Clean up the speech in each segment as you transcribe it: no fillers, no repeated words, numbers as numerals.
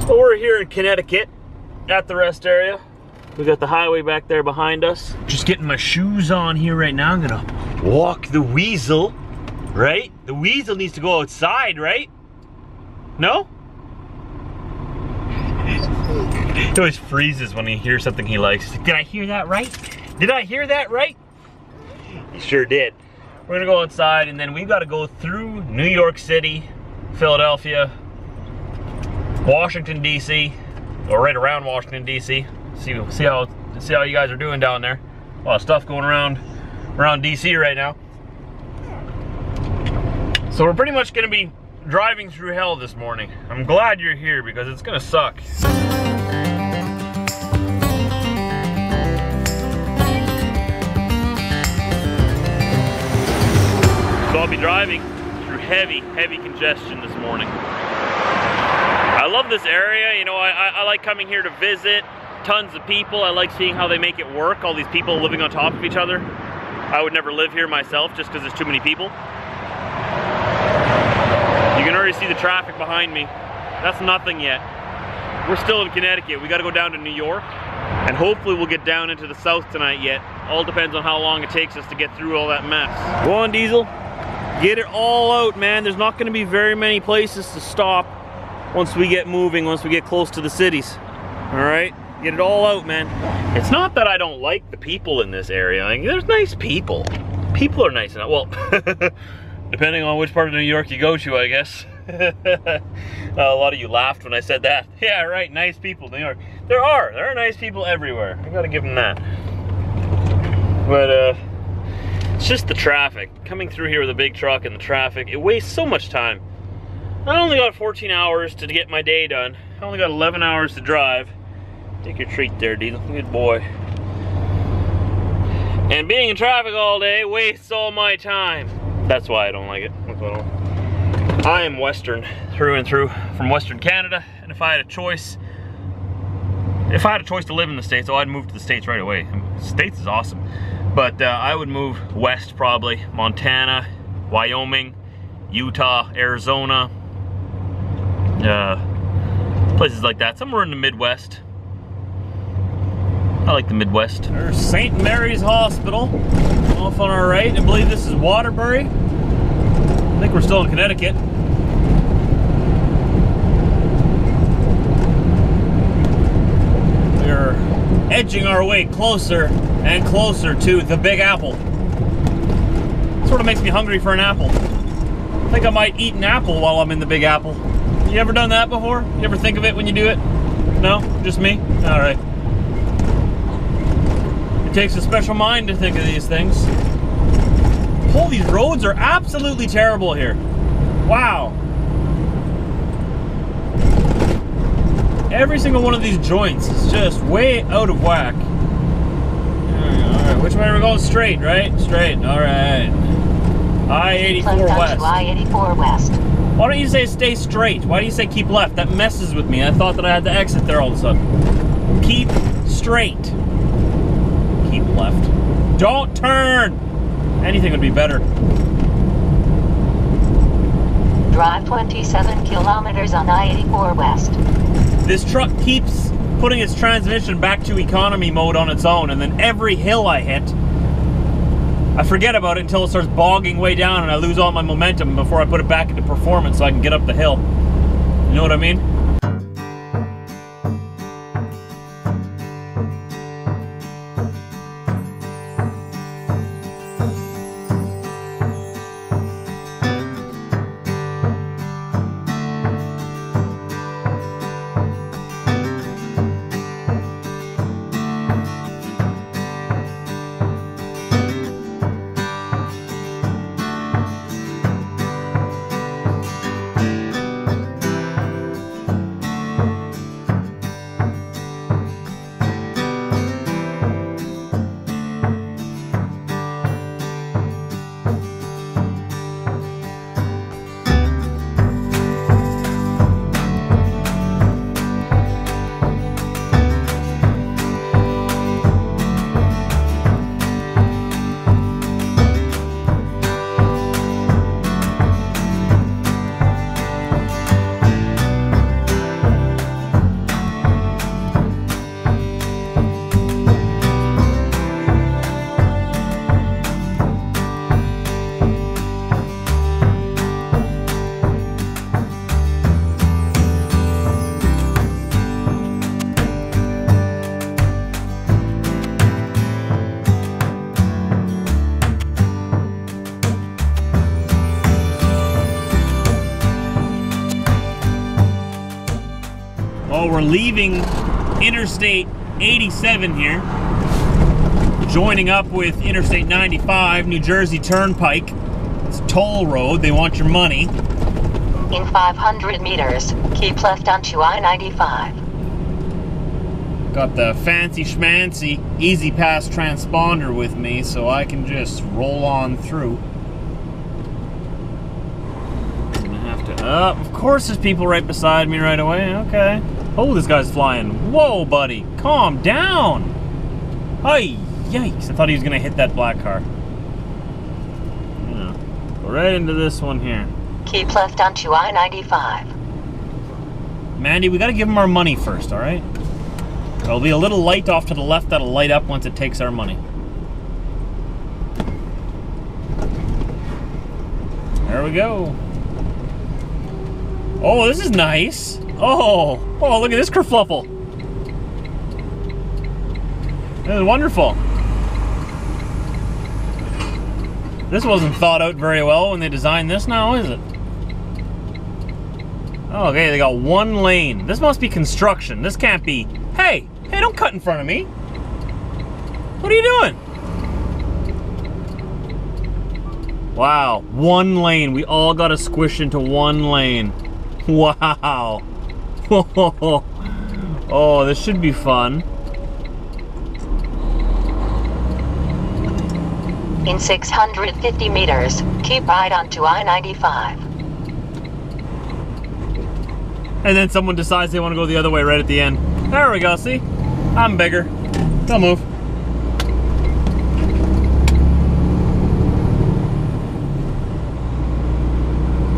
So we're here in Connecticut at the rest area. We got the highway back there behind us. Just getting my shoes on here right now. I'm gonna walk the weasel, right? The weasel needs to go outside, right? No? He always freezes when he hears something he likes. Did I hear that right? Did I hear that right? He sure did. We're gonna go outside and then we've got to go through New York City, Philadelphia, Washington DC, or right around Washington DC. See how you guys are doing down there. A lot of stuff going around DC right now. So we're pretty much gonna be driving through hell this morning. I'm glad you're here because it's gonna suck. So I'll be driving through heavy congestion this morning. I love this area, you know, I like coming here to visit. Tons of people. I like seeing how they make it work. All these people living on top of each other. I would never live here myself just because there's too many people. You can already see the traffic behind me. That's nothing yet. We're still in Connecticut. We got to go down to New York and hopefully we'll get down into the south tonight yet. All depends on how long it takes us to get through all that mess. Go on, Diesel. Get it all out, man. There's not going to be very many places to stop once we get moving, once we get close to the cities. All right? Get it all out, man. It's not that I don't like the people in this area. Like, there's nice people. People are nice enough. Well, depending on which part of New York you go to, I guess. A lot of you laughed when I said that. Yeah, right, nice people in New York. There are nice people everywhere. I gotta give them that. But, it's just the traffic. Coming through here with a big truck and the traffic, it wastes so much time. I only got 14 hours to get my day done. I only got 11 hours to drive. Take your treat there, Diesel. Good boy. And being in traffic all day wastes all my time. That's why I don't like it. I am Western through and through, from Western Canada, and if I had a choice to live in the States, I'd move to the States right away. States is awesome. But I would move west probably. Montana, Wyoming, Utah, Arizona, places like that. Somewhere in the Midwest. I like the Midwest. There's St. Mary's Hospital off on our right. I believe this is Waterbury. I think we're still in Connecticut. We're edging our way closer and closer to the Big Apple. Sort of makes me hungry for an apple. I think I might eat an apple while I'm in the Big Apple. You ever done that before? You ever think of it when you do it? No? Just me? All right. It takes a special mind to think of these things. Oh, these roads are absolutely terrible here. Wow. Every single one of these joints is just way out of whack. Alright, which way are we going? Straight, right? Straight, alright. I-84 West. I-84 West. Why don't you say stay straight? Why do you say keep left? That messes with me. I thought that I had to exit there all of a sudden. Keep straight. Keep left. Don't turn! Anything would be better. Drive 27 kilometers on I-84 West. This truck keeps putting its transmission back to economy mode on its own, and then every hill I hit, I forget about it until it starts bogging way down and I lose all my momentum before I put it back into performance so I can get up the hill. You know what I mean? Well, we're leaving Interstate 87 here, joining up with Interstate 95, New Jersey Turnpike. It's a toll road. They want your money. In 500 meters, keep left onto I-95. Got the fancy schmancy Easy Pass transponder with me, so I can just roll on through. I'm gonna have to, of course there's people right beside me right away, okay. Oh, this guy's flying. Whoa, buddy, calm down. Ay, yikes, I thought he was gonna hit that black car. Yeah. Go right into this one here. Keep left onto I-95. Mandy, we gotta give him our money first, all right? There'll be a little light off to the left that'll light up once it takes our money. There we go. Oh, this is nice. Oh, look at this kerfluffle. This is wonderful. This wasn't thought out very well when they designed this now, is it? Oh, okay, they got one lane. This must be construction. This can't be... Hey, don't cut in front of me. What are you doing? Wow, one lane. We all got to squish into one lane. Wow. Oh, this should be fun. In 650 meters, keep right onto I-95. And then someone decides they want to go the other way right at the end. There we go, see? I'm bigger. Don't move.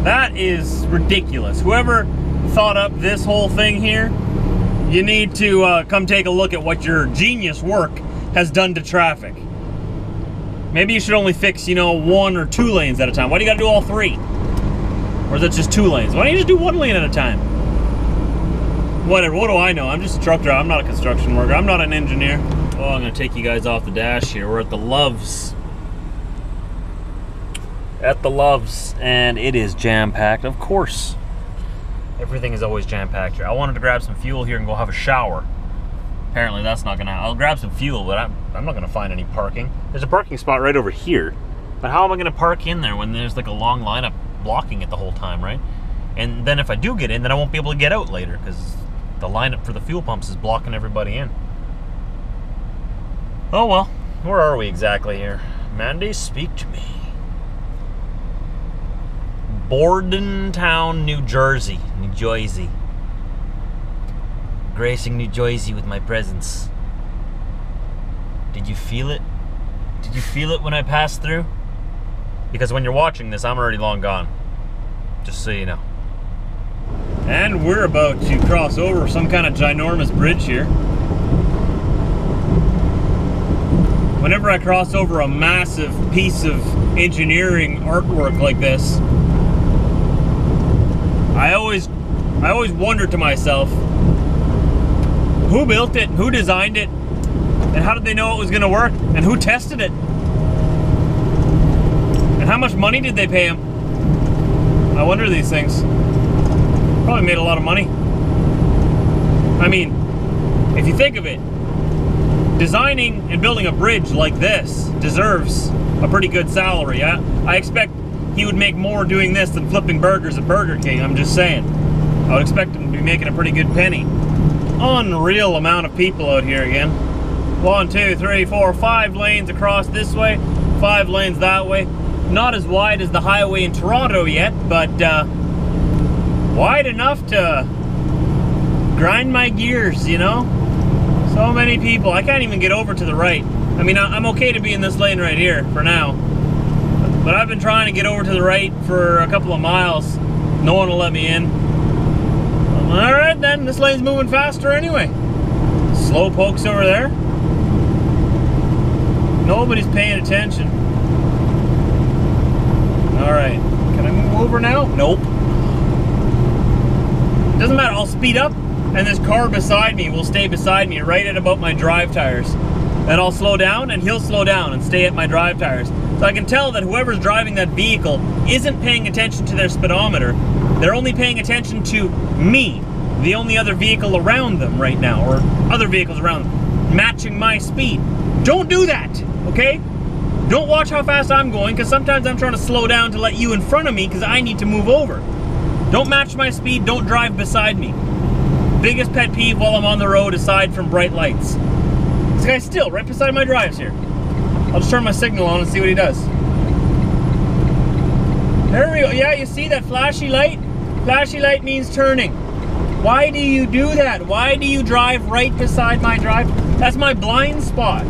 That is ridiculous. Whoever thought up this whole thing here, you need to come take a look at what your genius work has done to traffic. Maybe you should only fix, you know, 1 or 2 lanes at a time. Why do you gotta do all 3? Or is it just 2 lanes? Why don't you just do 1 lane at a time? Whatever, what do I know? I'm just a truck driver. I'm not a construction worker. I'm not an engineer. Oh, I'm gonna take you guys off the dash here. We're at the Loves. At the Loves, and it is jam-packed, of course. Everything is always jam-packed here. I wanted to grab some fuel here and go have a shower. Apparently that's not gonna happen. I'll grab some fuel, but I'm not gonna find any parking. There's a parking spot right over here. But how am I gonna park in there when there's like a long lineup blocking it the whole time, right? And then if I do get in, then I won't be able to get out later because the lineup for the fuel pumps is blocking everybody in. Oh well, where are we exactly here? Mandy, speak to me. Bordentown, New Jersey. New Jersey. Gracing New Jersey with my presence. Did you feel it? Did you feel it when I passed through? Because when you're watching this, I'm already long gone. Just so you know. And we're about to cross over some kind of ginormous bridge here. Whenever I cross over a massive piece of engineering artwork like this, I always wonder to myself, who built it, who designed it, and how did they know it was gonna work, and who tested it? And how much money did they pay him? I wonder these things. Probably made a lot of money. I mean, if you think of it, designing and building a bridge like this deserves a pretty good salary. I expect he would make more doing this than flipping burgers at Burger King, I'm just saying. I would expect him to be making a pretty good penny. Unreal amount of people out here again. 1, 2, 3, 4, 5 lanes across this way, 5 lanes that way. Not as wide as the highway in Toronto yet, but wide enough to grind my gears, you know? So many people. I can't even get over to the right. I mean, I'm okay to be in this lane right here for now. But I've been trying to get over to the right for a couple of miles. No one will let me in. Alright then, this lane's moving faster anyway. Slow pokes over there. Nobody's paying attention. Alright, can I move over now? Nope. Doesn't matter, I'll speed up and this car beside me will stay beside me right at about my drive tires. Then I'll slow down and he'll slow down and stay at my drive tires. So I can tell that whoever's driving that vehicle isn't paying attention to their speedometer. They're only paying attention to me the only other vehicle around them right now, or other vehicles around them, matching my speed. Don't do that, okay? Don't watch how fast I'm going, because sometimes I'm trying to slow down to let you in front of me because I need to move over. Don't match my speed, don't drive beside me. Biggest pet peeve while I'm on the road aside from bright lights. This guy's still right beside my drives here. I'll just turn my signal on and see what he does. There we go. Yeah, you see that flashy light? Flashy light means turning. Why do you do that? Why do you drive right beside my drive? That's my blind spot.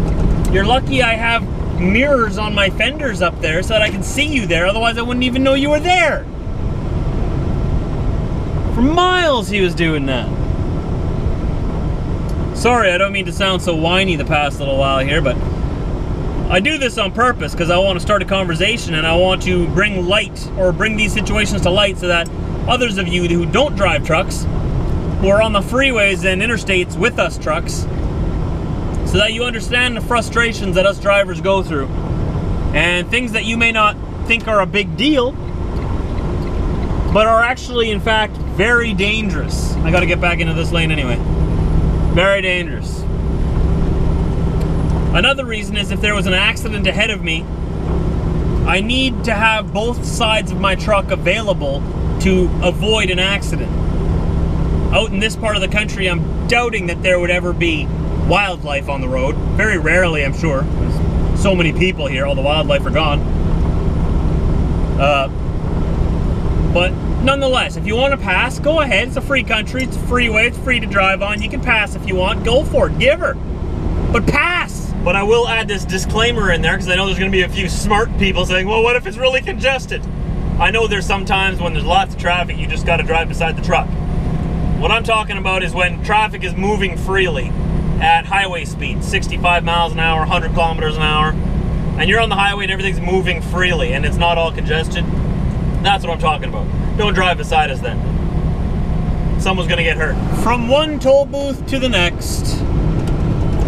You're lucky I have mirrors on my fenders up there so that I can see you there. Otherwise I wouldn't even know you were there. For miles he was doing that. Sorry, I don't mean to sound so whiny the past little while here, but I do this on purpose because I want to start a conversation and I want to bring light, or bring these situations to light, so that others of you who don't drive trucks, who are on the freeways and interstates with us trucks, so that you understand the frustrations that us drivers go through and things that you may not think are a big deal, but are actually in fact very dangerous. I gotta get back into this lane anyway. Very dangerous. Another reason is if there was an accident ahead of me, I need to have both sides of my truck available to avoid an accident. Out in this part of the country, I'm doubting that there would ever be wildlife on the road. Very rarely, I'm sure. There's so many people here, all the wildlife are gone. But nonetheless, if you want to pass, go ahead. It's a free country, it's a freeway, it's free to drive on. You can pass if you want, go for it, give her. But pass! But I will add this disclaimer in there because I know there's going to be a few smart people saying, well, what if it's really congested? I know there's some times when there's lots of traffic, you just got to drive beside the truck. What I'm talking about is when traffic is moving freely at highway speed, 65 miles an hour, 100 kilometers an hour, and you're on the highway and everything's moving freely and it's not all congested. That's what I'm talking about. Don't drive beside us then. Someone's going to get hurt. From one toll booth to the next.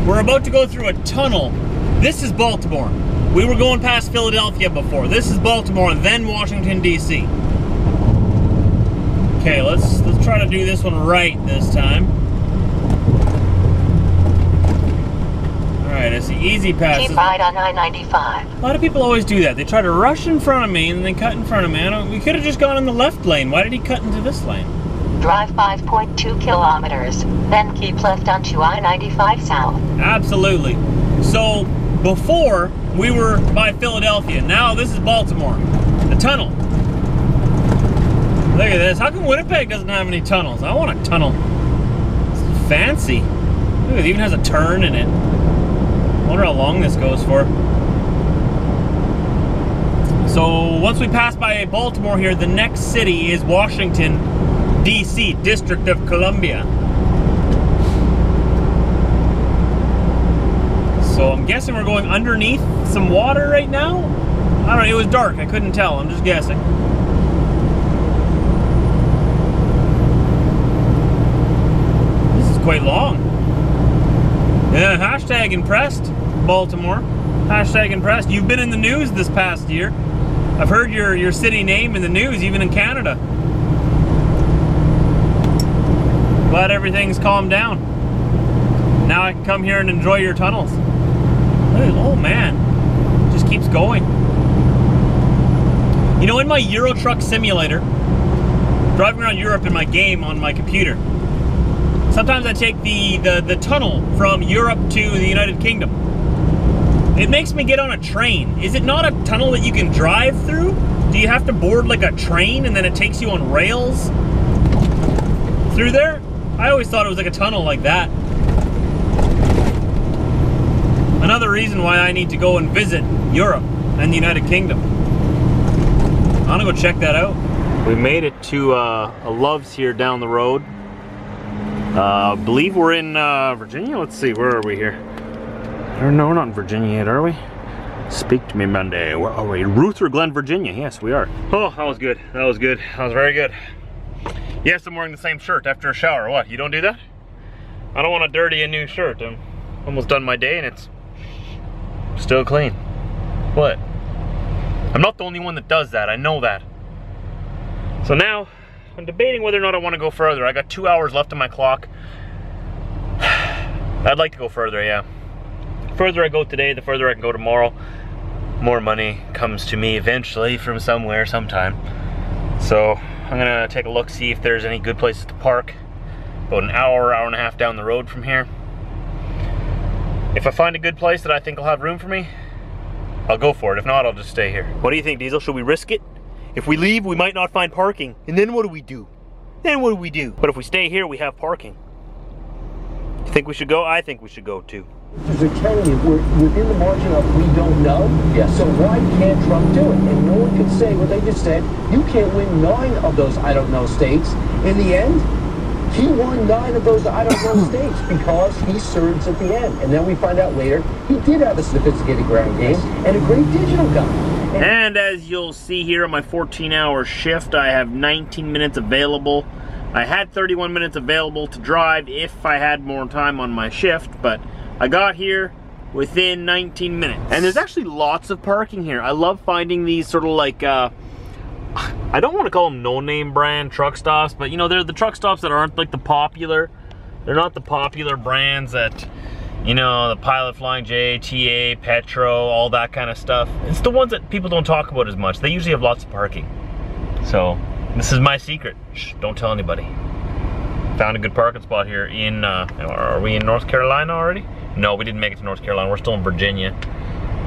We're about to go through a tunnel. This is Baltimore. We were going past Philadelphia before. This is Baltimore and then Washington, D.C. Okay, let's try to do this one right this time. Alright, I see easy passes. Keep right on I-95. A lot of people always do that. They try to rush in front of me and then cut in front of me. We could have just gone in the left lane. Why did he cut into this lane? Drive 5.2 kilometers, then keep left onto I-95 south. Absolutely. So, before, we were by Philadelphia. Now, this is Baltimore. The tunnel. Look at this. How come Winnipeg doesn't have any tunnels? I want a tunnel. It's fancy. Look, it even has a turn in it. I wonder how long this goes for. So, once we pass by Baltimore here, the next city is Washington, D.C., District of Columbia. So I'm guessing we're going underneath some water right now? I don't know, it was dark, I couldn't tell, I'm just guessing. This is quite long. Yeah, hashtag impressed, Baltimore. Hashtag impressed. You've been in the news this past year. I've heard your city name in the news, even in Canada. Glad everything's calmed down. Now I can come here and enjoy your tunnels. Oh man, it just keeps going. You know, in my Euro Truck Simulator, driving around Europe in my game on my computer, sometimes I take the tunnel from Europe to the United Kingdom. It makes me get on a train. Is it not a tunnel that you can drive through? Do you have to board like a train and then it takes you on rails through there? I always thought it was like a tunnel like that. Another reason why I need to go and visit Europe and the United Kingdom. I want to go check that out. We made it to a Love's here down the road. I believe we're in Virginia. Let's see, where are we here? No, we're not in Virginia yet, are we? Speak to me Monday. Where are we? Ruther Glen, Virginia. Yes, we are. Oh, that was good. That was good. That was very good. Yes, I'm wearing the same shirt after a shower. What, you don't do that? I don't want to dirty a new shirt. I'm almost done my day and it's still clean. What? I'm not the only one that does that, I know that. So now, I'm debating whether or not I want to go further. I got 2 hours left on my clock. I'd like to go further, yeah. The further I go today, the further I can go tomorrow. More money comes to me eventually from somewhere, sometime. So I'm gonna take a look, see if there's any good places to park. About an hour, hour and a half down the road from here. If I find a good place that I think will have room for me, I'll go for it. If not, I'll just stay here. What do you think, Diesel? Should we risk it? If we leave, we might not find parking. And then what do we do? Then what do we do? But if we stay here, we have parking. You think we should go? I think we should go too. They're telling you we're within the margin of we don't know. Yeah. So why can't Trump do it? And no one could say what they just said. You can't win 9 of those I don't know states. In the end, he won 9 of those I don't know states because he surged at the end. And then we find out later he did have a sophisticated ground game and a great digital gun. And as you'll see here on my 14-hour shift, I have 19 minutes available. I had 31 minutes available to drive if I had more time on my shift, but I got here within 19 minutes. And there's actually lots of parking here. I love finding these sort of like, I don't want to call them no-name brand truck stops, but you know, they're the truck stops that aren't like the popular. They're not the popular brands that, you know, the Pilot Flying J, TA, Petro, all that kind of stuff. It's the ones that people don't talk about as much. They usually have lots of parking. So this is my secret. Shh, don't tell anybody. Found a good parking spot here in, are we in North Carolina already? No, we didn't make it to North Carolina. We're still in Virginia.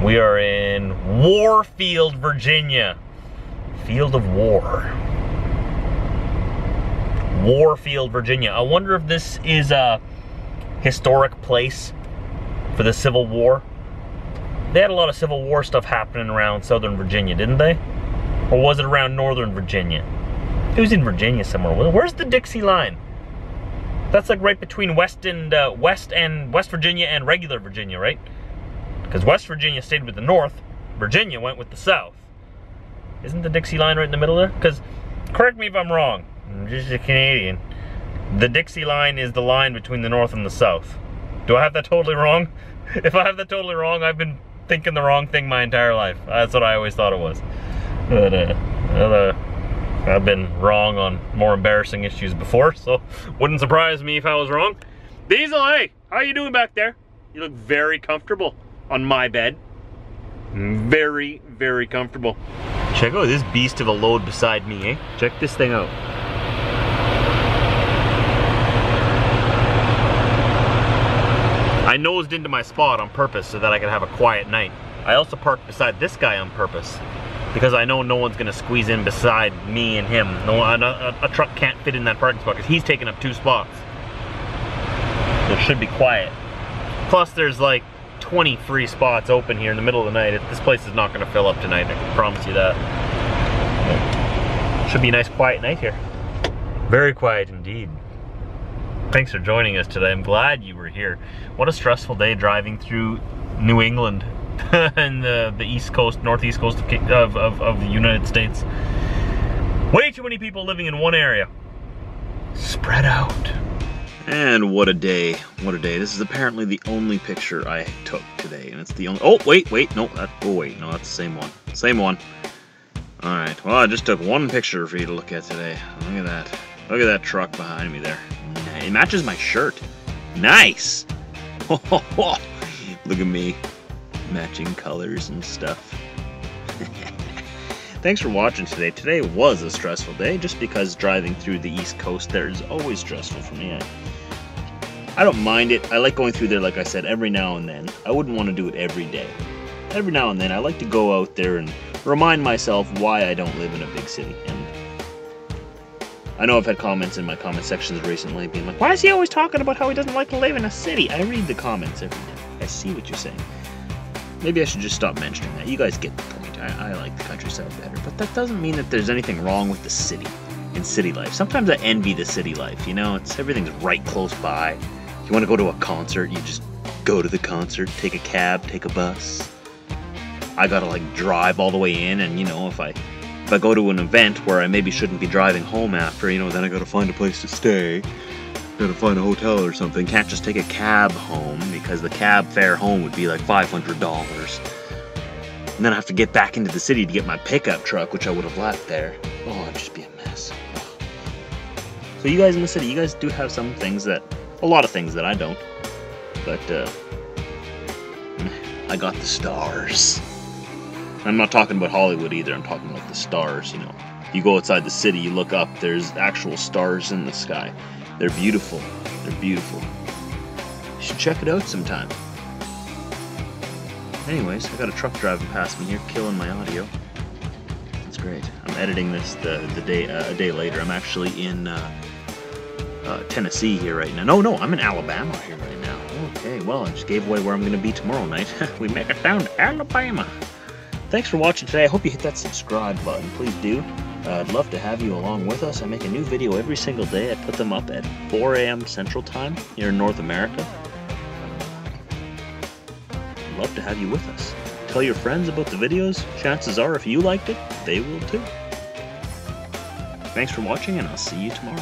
We are in Warfield, Virginia. Field of War. Warfield, Virginia. I wonder if this is a historic place for the Civil War. They had a lot of Civil War stuff happening around Southern Virginia, didn't they? Or was it around Northern Virginia? It was in Virginia somewhere. Where's the Dixie line? That's like right between West Virginia and regular Virginia, right? Because West Virginia stayed with the North, Virginia went with the South. Isn't the Dixie line right in the middle there? Because, correct me if I'm wrong, I'm just a Canadian. The Dixie line is the line between the North and the South. Do I have that totally wrong? If I have that totally wrong, I've been thinking the wrong thing my entire life. That's what I always thought it was. But, I've been wrong on more embarrassing issues before, so wouldn't surprise me if I was wrong. Diesel, hey, how you doing back there? You look very comfortable on my bed. Very, very comfortable. Check out this beast of a load beside me, eh? Check this thing out. I nosed into my spot on purpose so that I could have a quiet night. I also parked beside this guy on purpose, because I know no one's gonna squeeze in beside me and him. No, a truck can't fit in that parking spot because he's taking up 2 spots. So it should be quiet. Plus there's like 20 free spots open here in the middle of the night. This place is not gonna fill up tonight, I can promise you that. Should be a nice quiet night here. Very quiet indeed. Thanks for joining us today. I'm glad you were here. What a stressful day driving through New England and the east coast, northeast coast of the United States. Way too many people living in one area. Spread out. And what a day, what a day. This is apparently the only picture I took today, and it's the only, oh, wait, no, no, that's the same one. Same one. Alright, well, I just took one picture for you to look at today. Look at that. Look at that truck behind me there. It matches my shirt. Nice! Look at me. Matching colors and stuff. Thanks for watching today. Today was a stressful day, just because driving through the East Coast there is always stressful for me. I don't mind it. I like going through there, like I said, every now and then. I wouldn't want to do it every day. Every now and then, I like to go out there and remind myself why I don't live in a big city. And I know I've had comments in my comment sections recently being like, why is he always talking about how he doesn't like to live in a city? I read the comments every day. I see what you're saying. Maybe I should just stop mentioning that. You guys get the point. I like the countryside better. But that doesn't mean that there's anything wrong with the city and city life. Sometimes I envy the city life, you know? Everything's right close by. If you want to go to a concert, you just go to the concert, take a cab, take a bus. I gotta like drive all the way in, and you know, if I go to an event where I maybe shouldn't be driving home after, you know, then I gotta find a place to stay. Gotta find a hotel or something. Can't just take a cab home, because the cab fare home would be like $500. And then I have to get back into the city to get my pickup truck, which I would have left there. Oh, it'd just be a mess. So you guys in the city, you guys do have some things that, a lot of things that I don't. But I got the stars. I'm not talking about Hollywood either. I'm talking about the stars, you know. You go outside the city, you look up, there's actual stars in the sky. They're beautiful. They're beautiful. You should check it out sometime. Anyways, I got a truck driving past me here, killing my audio. That's great. I'm editing this a day later. I'm actually in Tennessee here right now. No, I'm in Alabama here right now. Okay, well, I just gave away where I'm going to be tomorrow night. We make it down to Alabama. Thanks for watching today. I hope you hit that subscribe button. Please do. I'd love to have you along with us. I make a new video every single day. I put them up at 4 a.m. Central Time here in North America. I'd love to have you with us. Tell your friends about the videos. Chances are, if you liked it, they will too. Thanks for watching, and I'll see you tomorrow.